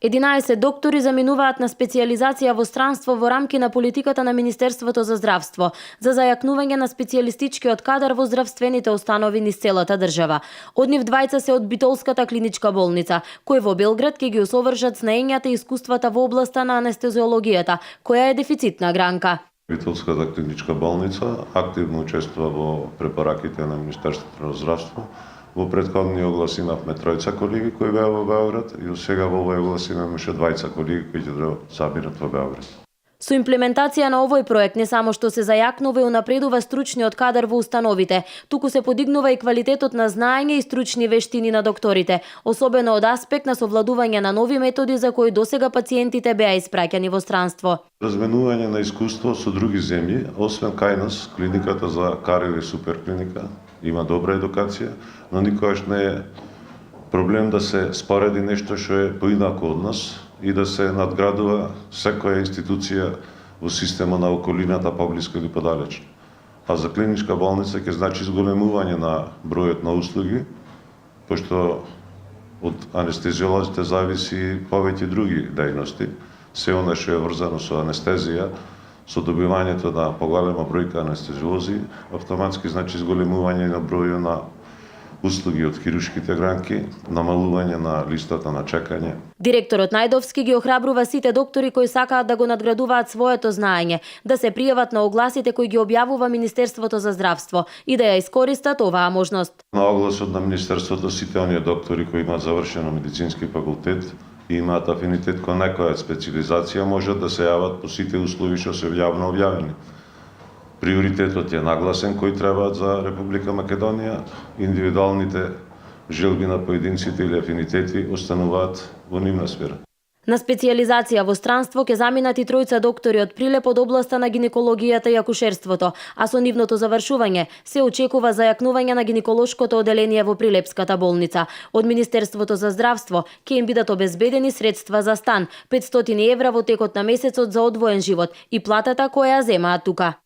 11 доктори заминуваат на специјализација во странство во рамки на политиката на Министерството за здравство за зајакнување на специјалистичкиот кадар во здравствените установи низ целата држава. Од нив двајца се од Битолската клиничка болница, кои во Белград ќе ги усовршат знаењата и искуствата во областа на анестезиологијата, која е дефицитна гранка. Битолската клиничка болница активно учествува во препораките на Министерството на здравство. Во претходни огласи имавме тројца колеги кои беа во Београд и сега во овој оглас имаше двајца колеги кои ќе треба собират во Београд. Со имплементација на овој проект не само што се зајакнува и унапредува стручниот кадар во установите, туку се подигнува и квалитетот на знаење и стручни вештини на докторите, особено од аспект на совладување на нови методи за кои досега пациентите беа испраќани во странство. Разменување на искуство со други земји, освен кај нас, клиниката за Карел е супер клиника, има добра едукација, но никогаш не е проблем да се спореди нешто што е поинако од нас и да се надградува секоја институција во система на околината поблиско или подалечно. А за клиничка болница ќе значи зголемување на бројот на услуги, пошто од анестезиолозите зависи повеќе други дејности. Се она што е врзано со анестезија, со добивањето на поголема бројка анестезиолози, автоматски значи зголемување на бројот на услуги од хируршките гранки, намалување на листата на чекање. Директорот Најдовски ги охрабрува сите доктори кои сакаат да го надградуваат своето знаење, да се пријават на огласите кои ги објавува Министерството за здравство и да ја искористат оваа можност. На огласот на Министерството сите оние доктори кои имаат завршено медицински факултет и имаат афинитет кон некоја специјализација можат да се јават по сите услови што се јавно објавени. Приоритетот е нагласен кој требаат за Република Македонија, индивидуалните желби на поединците или афинитети остануваат во нивна сфера. На специјализација во странство ќе заминат и тројца доктори од Прилеп од областа на гинекологијата и акушерството, а со нивното завршување се очекува зајакнување на гинеколошкото оделение во Прилепската болница. Од Министерството за здравство ќе им бидат обезбедени средства за стан, 500 евра во текот на месецот за одвоен живот и платата која ја земаат тука.